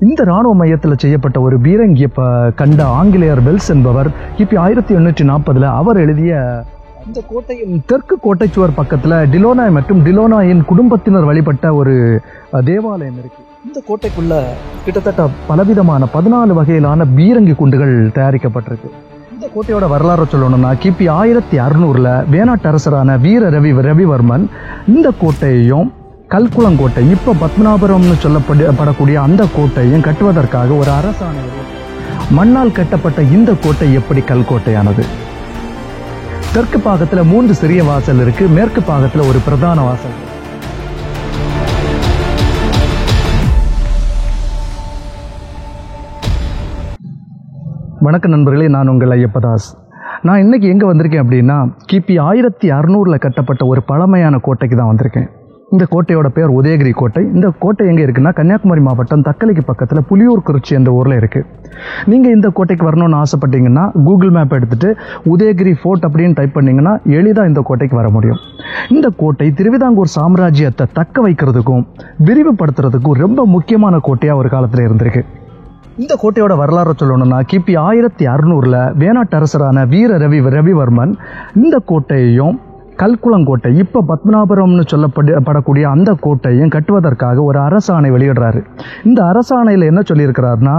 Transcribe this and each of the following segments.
இந்த இராணுவ மையத்தில் செய்யப்பட்ட ஒரு பீரங்கியை கண்ட ஆங்கிலேயர் வெல்ஸ் என்பவர் கிபி 1840 அவர் எழுதிய இந்த கோட்டையின் தெற்கு கோட்டைச்சுவர் பக்கத்தில் டிலோனாய் மற்றும் டிலோனாயின் குடும்பத்தினர் வழிபட்ட ஒரு தேவாலயம் இருக்கு. இந்த கோட்டைக்குள்ள கிட்டத்தட்ட பலவிதமான 14 வகையிலான பீரங்கி குண்டுகள் தயாரிக்கப்பட்டிருக்கு. இந்த கோட்டையோட வரலாறு சொல்லணும்னா கிபி 1600 வேணாட்டரசரான வீர ரவிவர்மன் இந்த கோட்டையையும் கல்குளங்கோட்டை இப்ப பத்மநாபுரம்னு சொல்லப்படக்கூடிய அந்த கோட்டையும் கட்டுவதற்காக ஒரு அரசாணை மண்ணால் கட்டப்பட்ட இந்த கோட்டை எப்படி கல்கோட்டையானது? தெற்கு பாகத்துல 3 சிறிய வாசல் இருக்கு, மேற்கு பாகத்துல ஒரு பிரதான வாசல். வணக்கம் நண்பர்களே, நான் உங்கள் ஐயப்பதாஸ். நான் இன்னைக்கு எங்க வந்திருக்கேன் அப்படின்னா கிபி 1600 கட்டப்பட்ட ஒரு பழமையான கோட்டைக்கு தான் வந்திருக்கேன். இந்த கோட்டையோட பேர் உதயகிரி கோட்டை. இந்த கோட்டை எங்கே இருக்குன்னா கன்னியாகுமரி மாவட்டம் தக்கலைக்கு பக்கத்தில் புலியூர்குறிச்சி என்ற ஊரில் இருக்குது. நீங்கள் இந்த கோட்டைக்கு வரணும்னு ஆசைப்பட்டீங்கன்னா கூகுள் மேப் எடுத்துகிட்டு உதயகிரி ஃபோர்ட் அப்படின்னு டைப் பண்ணிங்கன்னா எளிதாக இந்த கோட்டைக்கு வர முடியும். இந்த கோட்டை திருவிதாங்கூர் சாம்ராஜ்யத்தை தக்க வைக்கிறதுக்கும் விரிவுபடுத்துறதுக்கும் ரொம்ப முக்கியமான கோட்டையாக ஒரு காலத்தில் இருந்திருக்கு. இந்த கோட்டையோட வரலாறு சொல்லணும்னா கிபி 1600 வேணாட்டரசரான வீர ரவிவர்மன் இந்த கோட்டையையும் கல்குளங்கோட்டை இப்ப பத்மநாபுரம்னு சொல்லப்படக்கூடிய அந்த கோட்டையும் கட்டுவதற்காக ஒரு அரசாணை வெளியிடுறாரு. இந்த அரசாணையில் என்ன சொல்லியிருக்கிறாருன்னா,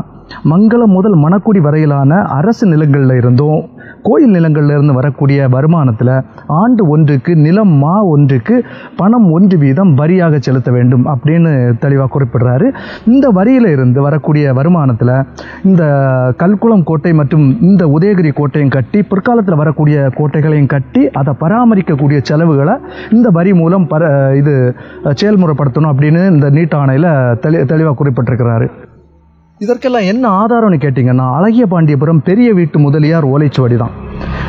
மங்களம் முதல் மணக்குடி வரையிலான அரசு நிலங்கள்ல இருந்தும் கோயில் நிலங்கள்ல இருந்து வரக்கூடிய வருமானத்தில் ஆண்டு ஒன்றுக்கு நிலம் மா ஒன்றுக்கு பணம் 1 வீதம் வரியாக செலுத்த வேண்டும் அப்படின்னு தெளிவாக குறிப்பிடுறாரு. இந்த வரியில இருந்து வரக்கூடிய வருமானத்தில் இந்த கல்குளம் கோட்டை மற்றும் இந்த உதயகிரி கோட்டையும் கட்டி பிற்காலத்தில் வரக்கூடிய கோட்டைகளையும் கட்டி அதை பராமரிக்கக்கூடிய செலவுகளை இந்த வரி மூலம் இது செயல்முறைப்படுத்தணும் அப்படின்னு இந்த நீட்டாணையில் தெளிவாக குறிப்பிட்டிருக்கிறாரு. இதற்கெல்லாம் என்ன ஆதாரம்னு கேட்டிங்கன்னா, அழகிய பாண்டியபுரம் பெரிய வீட்டு முதலியார் ஓலைச்சுவடி தான்.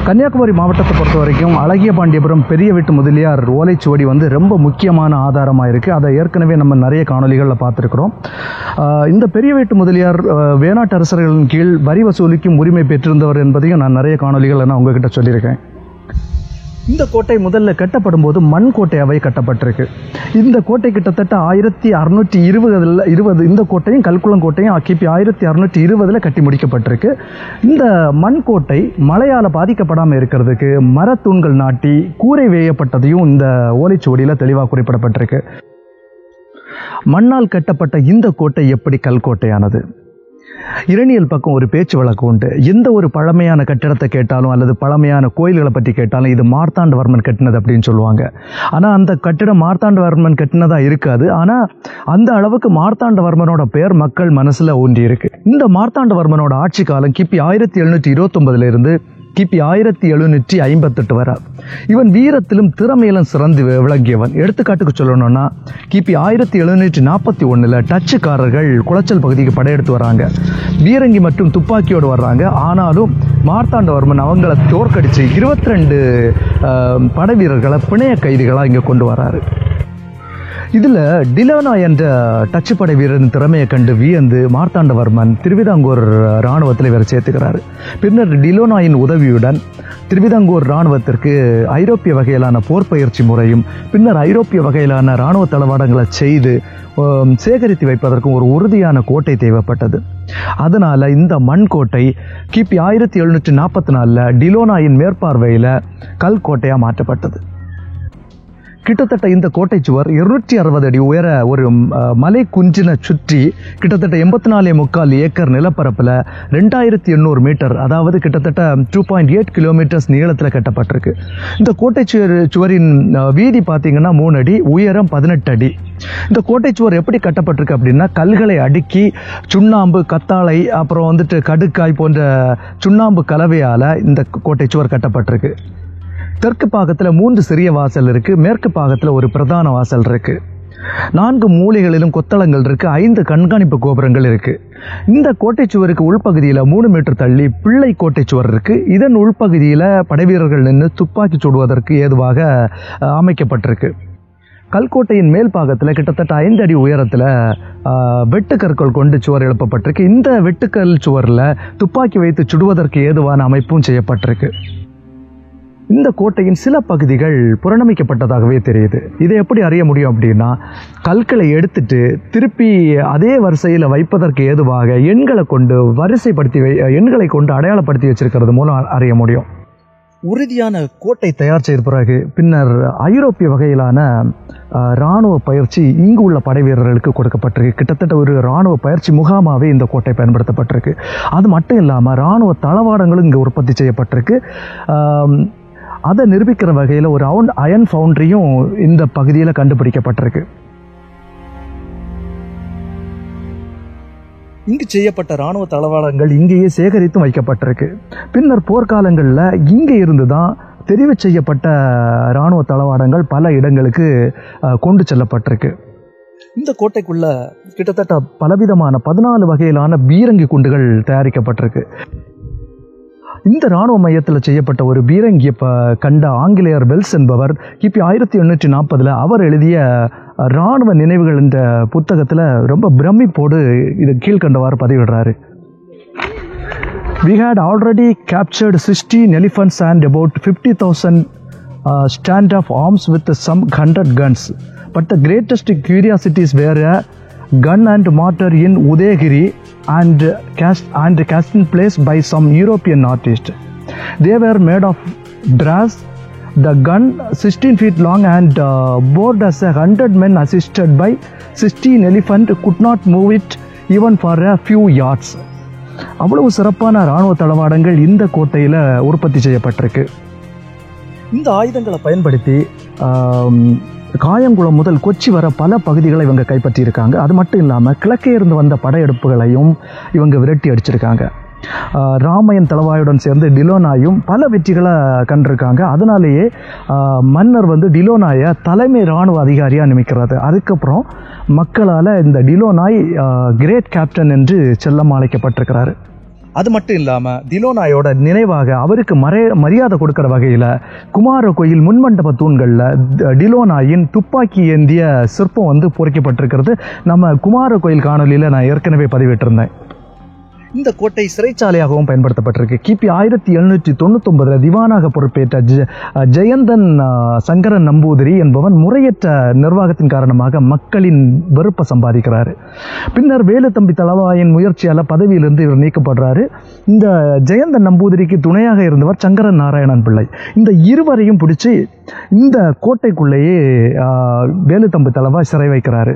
கன்னியாகுமரி மாவட்டத்தை பொறுத்த வரைக்கும் அழகிய பாண்டியபுரம் பெரிய வீட்டு முதலியார் ஓலைச்சுவடி ரொம்ப முக்கியமான ஆதாரமாக இருக்குது. அதை ஏற்கனவே நம்ம நிறைய காணொலிகளில் பார்த்துருக்குறோம். இந்த பெரிய வீட்டு முதலியார் வேணாட்டரசர்களின் கீழ் வரி வசூலிக்கும் உரிமை பெற்றிருந்தவர் என்பதையும் நான் நிறைய காணொலிகளை நான் உங்ககிட்ட சொல்லியிருக்கேன். இந்த கோட்டை முதல்ல கட்டப்படும் போது மண் கோட்டையாகவே கட்டப்பட்டிருக்கு. இந்த கோட்டை கிட்டத்தட்ட 1620 இந்த கோட்டையும் கல்குளங்கோட்டையும் கிபி 1620 கட்டி முடிக்கப்பட்டிருக்கு. இந்த மண் கோட்டை மழையால் பாதிக்கப்படாமல் இருக்கிறதுக்கு மரத்தூண்கள் நாட்டி கூரை வேயப்பட்டதையும் இந்த ஓலைச்சுவடியில் தெளிவாக குறிப்பிடப்பட்டிருக்கு. மண்ணால் கட்டப்பட்ட இந்த கோட்டை எப்படி கல்கோட்டையானது? இரணியல் பக்கம் ஒரு பேச்சு வழக்கு உண்டு. எந்த ஒரு பழமையான கட்டிடத்தை கேட்டாலும் அல்லது பழமையான கோயில்களை பற்றி கேட்டாலும் இது மார்த்தாண்டவர்மன் கட்டினது அப்படின்னு சொல்லுவாங்க. ஆனால் அந்த கட்டிடம் மார்த்தாண்டவர்மன் கட்டினதா இருக்காது. ஆனால் அந்த அளவுக்கு மார்த்தாண்டவர்மனோட பெயர் மக்கள் மனசுல ஊன்றி இருக்கு. இந்த மார்த்தாண்டவர்மனோட ஆட்சி காலம் கிபி 1729 இருந்து கிபி 1758 வரை. இவன் வீரத்திலும் திறமையிலும் சிறந்து விளங்கியவன். எடுத்துக்காட்டுக்கு சொல்லணும்னா கிபி 1741 டச்சுக்காரர்கள் குளச்சல் பகுதிக்கு படையெடுத்து வராங்க. பீரங்கி மற்றும் துப்பாக்கியோடு வர்றாங்க. ஆனாலும் மார்த்தாண்டவர்மன் அவங்கள தோற்கடிச்சு 22 படை வீரர்களை பிணைய கைதிகளாக இங்கே கொண்டு வராரு. இதில் டிலோனா என்ற டச்சு படை வீரரின் திறமையை கண்டு வியந்து மார்த்தாண்டவர்மன் திருவிதாங்கூர் இராணுவத்தில் இவர் சேர்த்துக்கிறாரு. பின்னர் டிலோனாயின் உதவியுடன் திருவிதாங்கூர் இராணுவத்திற்கு ஐரோப்பிய வகையிலான போர் பயிற்சி முறையும் பின்னர் ஐரோப்பிய வகையிலான இராணுவ தளவாடங்களை செய்து சேகரித்து வைப்பதற்கும் ஒரு உறுதியான கோட்டை தேவைப்பட்டது. அதனால இந்த மண் கோட்டை கிபி 1744 டிலோனாயின் மேற்பார்வையில் கல்கோட்டையாக மாற்றப்பட்டது. கிட்டத்தட்ட இந்த கோட்டை சுவர் 260 அடி உயர ஒரு மலை குன்றினை சுற்றி கிட்டத்தட்ட 84.25 ஏக்கர் நிலப்பரப்பில் 2800 மீட்டர், அதாவது கிட்டத்தட்ட 2.8 கிலோமீட்டர்ஸ் நீளத்தில் கட்டப்பட்டிருக்கு. இந்த கோட்டை சுவரின் வீதி பார்த்தீங்கன்னா 3 அடி, உயரம் 18 அடி. இந்த கோட்டை சுவர் எப்படி கட்டப்பட்டிருக்கு அப்படின்னா, கல்களை அடுக்கி சுண்ணாம்பு, கத்தாழை, அப்புறம் கடுக்காய் போன்ற சுண்ணாம்பு கலவையால் இந்த கோட்டை சுவர் கட்டப்பட்டிருக்கு. தெற்கு பாகத்தில் 3 சிறிய வாசல் இருக்கு, மேற்கு பாகத்தில் ஒரு பிரதான வாசல் இருக்கு. 4 மூலைகளிலும் கொத்தளங்கள் இருக்கு, 5 கண்காணிப்பு கோபுரங்கள் இருக்கு. இந்த கோட்டை சுவருக்கு உள்பகுதியில் 3 மீட்டர் தள்ளி பிள்ளை கோட்டை சுவர் இருக்கு. இதன் உள்பகுதியில் படைவீரர்கள் நின்று துப்பாக்கி சுடுவதற்கு ஏதுவாக அமைக்கப்பட்டிருக்கு. கல்கோட்டையின் மேல் பாகத்தில் கிட்டத்தட்ட 5 அடி உயரத்தில் வெட்டுக்கற்கள் கொண்டு சுவர் எழுப்பப்பட்டிருக்கு. இந்த வெட்டுக்கல் சுவரில் துப்பாக்கி வைத்து சுடுவதற்கு ஏதுவான அமைப்பும் செய்யப்பட்டிருக்கு. இந்த கோட்டையின் சில பகுதிகள் புறணமிக்கப்பட்டதாகவே தெரியுது. இதை எப்படி அறிய முடியும் அப்படின்னா, கற்களை எடுத்துட்டு திருப்பி அதே வரிசையில் வைப்பதற்கு ஏதுவாக எண்களை கொண்டு எண்களை கொண்டு அடையாளப்படுத்தி வச்சிருக்கிறது மூலம் அறிய முடியும். உறுதியான கோட்டை தயார் செய்த பிறகு பின்னர் ஐரோப்பிய வகையிலான இராணுவ பயிற்சி இங்கு உள்ள படை வீரர்களுக்கு கொடுக்கப்பட்டிருக்கு. கிட்டத்தட்ட ஒரு இராணுவ பயிற்சி முகாமாகவே இந்த கோட்டை பயன்படுத்தப்பட்டிருக்கு. அது மட்டும் இல்லாமல் இராணுவ தளவாடங்களும் இங்கே உற்பத்தி செய்யப்பட்டிருக்கு. அதை நிரூபிக்கிற வகையில் ஒரு அயன் ஃபவுண்டரியும் இந்த பகுதியில் கண்டுபிடிக்கப்பட்டிருக்கு. இங்கு செய்யப்பட்ட இராணுவ தளவாடங்கள் இங்கேயே சேகரித்து வைக்கப்பட்டிருக்கு. பின்னர் போர்க்காலங்களில் இங்கே இருந்து தான் தெரிவு செய்யப்பட்ட இராணுவ தளவாடங்கள் பல இடங்களுக்கு கொண்டு செல்லப்பட்டிருக்கு. இந்த கோட்டைக்குள்ள கிட்டத்தட்ட பலவிதமான 14 வகையிலான பீரங்கி குண்டுகள் தயாரிக்கப்பட்டிருக்கு. இந்த இராணுவ மையத்தில் செய்யப்பட்ட ஒரு பீரங்கியை கண்ட ஆங்கிலேயர் வெல்ஸ் என்பவர் கிபி 1840 அவர் எழுதிய இராணுவ நினைவுகள் என்ற புத்தகத்தில் ரொம்ப பிரமிப்போடு இது கீழ்கண்டவாறு பதிவிடுறாரு. We had already captured 16 elephants and about 50,000 stand of arms with some 100 guns. But the greatest curiosities were a gun and mortar in Udayagiri and cast in place by some European artist. They were made of brass. The gun 16 feet long and bore as 100 men assisted by 16 elephant could not move it even for a few yards. அவ்வளவு சிறப்பான இராணுவ தளவாடங்கள் இந்த கோட்டையில் உற்பத்தி செய்யப்பட்டிருக்கு. இந்த ஆயுதங்களை பயன்படுத்தி காயங்குளம் முதல் கொச்சி வர பல பகுதிகளை இவங்க கைப்பற்றியிருக்காங்க. அது மட்டும் இல்லாமல் கிழக்கே இருந்து வந்த படையெடுப்புகளையும் இவங்க விரட்டி அடிச்சிருக்காங்க. ராமையன் தளவாயுடன் சேர்ந்து டிலோனாயும் பல வெற்றிகளை கண்டிருக்காங்க. அதனாலேயே மன்னர் டிலோனாயை தலைமை இராணுவ அதிகாரியாக நியமிக்கிறாரு. அதுக்கப்புறம் மக்களால் இந்த டிலோனாய் கிரேட் கேப்டன் என்று செல்லம் அழைக்கப்பட்டிருக்கிறாரு. அது மட்டும் இல்லாமல் டிலோனாயோட நினைவாக அவருக்கு மரியாதை கொடுக்குற வகையில் குமார கோயில் முன்மண்டப தூண்களில் டிலோனாயின் துப்பாக்கி ஏந்திய சிற்பம் பொறிக்கப்பட்டிருக்கிறது. நம்ம குமார கோயில் காணொலியில் நான் ஏற்கனவே பதிவிட்டிருந்தேன். இந்த கோட்டை சிறைச்சாலையாகவும் பயன்படுத்தப்பட்டிருக்கு. கிபி 1799 திவானாக பொறுப்பேற்ற ஜெயந்தன் சங்கரன் நம்பூதிரி என்பவன் முறையற்ற நிர்வாகத்தின் காரணமாக மக்களின் வெறுப்பை சம்பாதிக்கிறாரு. பின்னர் வேலுத்தம்பி தளவாயின் முயற்சியால் பதவியிலிருந்து இவர் நீக்கப்படுறாரு. இந்த ஜெயந்தன் நம்பூதிரிக்கு துணையாக இருந்தவர் சங்கரன் நாராயணன் பிள்ளை. இந்த இருவரையும் பிடிச்சி இந்த கோட்டைக்குள்ளேயே வேலுத்தம்பி தளவா சிறை வைக்கிறாரு.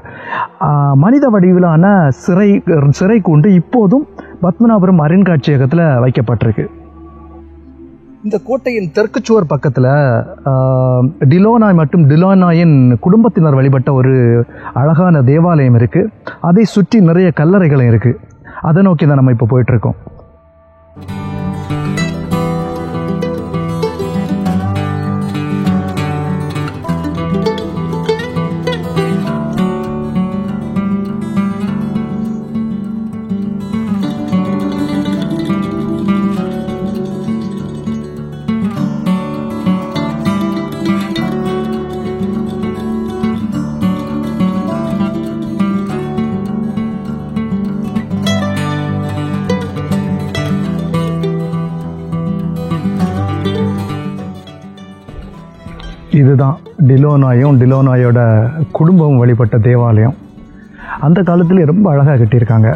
மனித வடிவிலான சிறை கூண்டு இப்போதும் பத்மநாபுரம் அருங்காட்சியகத்தில் வைக்கப்பட்டிருக்கு. இந்த கோட்டையின் தெற்கு சுவர் பக்கத்தில் டிலோனாய் மற்றும் டிலோனாயின் குடும்பத்தினர் வழிபட்ட ஒரு அழகான தேவாலயம் இருக்குது. அதை சுற்றி நிறைய கல்லறைகளும் இருக்குது. அதை நோக்கி தான் நம்ம இப்போ போயிட்டுருக்கோம். இதுதான் டிலோனாயோட குடும்பம் வழிபட்ட தேவாலயம். அந்த காலத்தில் ரொம்ப அழகாக கட்டியிருக்காங்க.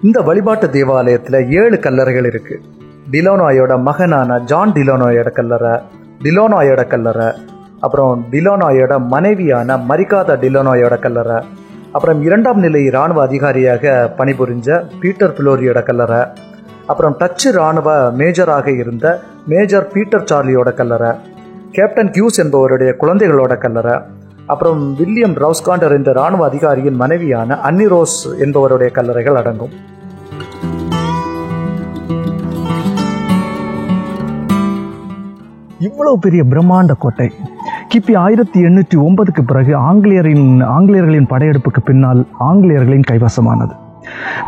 இந்த வழிபாட்டு தேவாலயத்தில் 7 கல்லறைகள் இருக்கு. டிலோனாயோட மகனான ஜான் டிலோனாயோட கல்லறை, அப்புறம் டிலோனாயோட மனைவியான மரிகாதா டிலோனாயோட கல்லறை, அப்புறம் 2ஆம் நிலை இராணுவ அதிகாரியாக பணிபுரிஞ்ச பீட்டர் பிலோரியோட கல்லறை, அப்புறம் டச்சு இராணுவ மேஜராக இருந்த மேஜர் பீட்டர் சார்லியோட கல்லறை, கேப்டன் கியூஸ் என்பவருடைய குழந்தைகளோட கல்லறை, அப்புறம் வில்லியம் ரவுஸ்காண்டர் என்ற இராணுவ அதிகாரியின் மனைவியான அன்னி ரோஸ் என்பவருடைய கல்லறைகள் அடங்கும். இவ்வளவு பெரிய பிரம்மாண்ட கோட்டை கிபி 1809க்கு பிறகு ஆங்கிலேயர்களின் படையெடுப்புக்கு பின்னால் ஆங்கிலேயர்களின் கைவசமானது.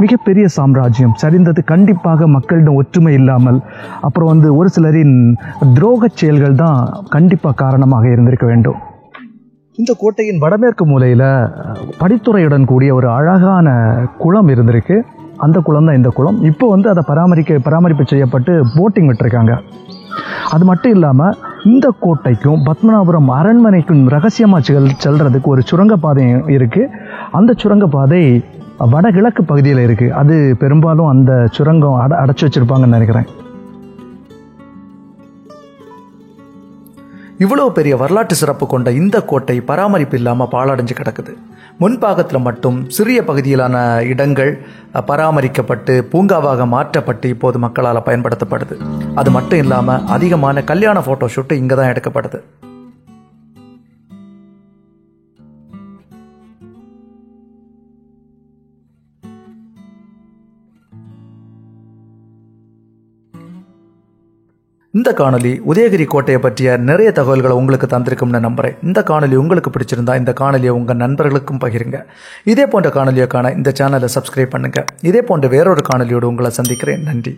மிகப்பெரிய சாம்ராஜ்யம் சரிந்தது கண்டிப்பாக மக்களிடம் ஒற்றுமை இல்லாமல், அப்புறம் ஒரு சிலரின் துரோகச் செயல்கள் தான் கண்டிப்பாக காரணமாக இருந்திருக்க வேண்டும். இந்த கோட்டையின் வடமேற்கு மூலையில் படித்துறையுடன் கூடிய ஒரு அழகான குளம் இருந்திருக்கு. அந்த குளம் தான் இந்த குளம். இப்போ அதை பராமரிப்பு செய்யப்பட்டு போட்டிங் விட்டுருக்காங்க. அது மட்டும் இல்லாமல் இந்த கோட்டைக்கும் பத்மநாபபுரம் அரண்மனைக்கும் ரகசியமாக செல்றதுக்கு ஒரு சுரங்கப்பாதை இருக்குது. அந்த சுரங்கப்பாதை வடகிழக்கு பகுதியில் இருக்குது. அது பெரும்பாலும் அந்த சுரங்கம் அடைச்சி வச்சுருப்பாங்கன்னு நினைக்கிறேன். இவ்வளோ பெரிய வரலாற்று சிறப்பு கொண்ட இந்த கோட்டை பராமரிப்பு இல்லாமல் பாழடைஞ்சு கிடக்குது. முன்பாகத்தில் மட்டும் சிறிய பகுதியிலான இடங்கள் பராமரிக்கப்பட்டு பூங்காவாக மாற்றப்பட்டு இப்போது மக்களால் பயன்படுத்தப்படுது. அது மட்டும் இல்லாமல் அதிகமான கல்யாண ஃபோட்டோ ஷூட்டு இங்கே தான் எடுக்கப்படுது. இந்த காணொலி உதயகிரி கோட்டையை பற்றிய நிறைய தகவல்களை உங்களுக்கு தந்திருக்கும்னு நம்புகிறேன். இந்த காணொலி உங்களுக்கு பிடிச்சிருந்தா இந்த காணொலியை உங்கள் நண்பர்களுக்கும் பகிருங்க. இதே போன்ற காணொலியை காண இந்த சேனலை சப்ஸ்கிரைப் பண்ணுங்கள். இதே போன்ற வேறொரு காணொலியோடு உங்களை சந்திக்கிறேன். நன்றி.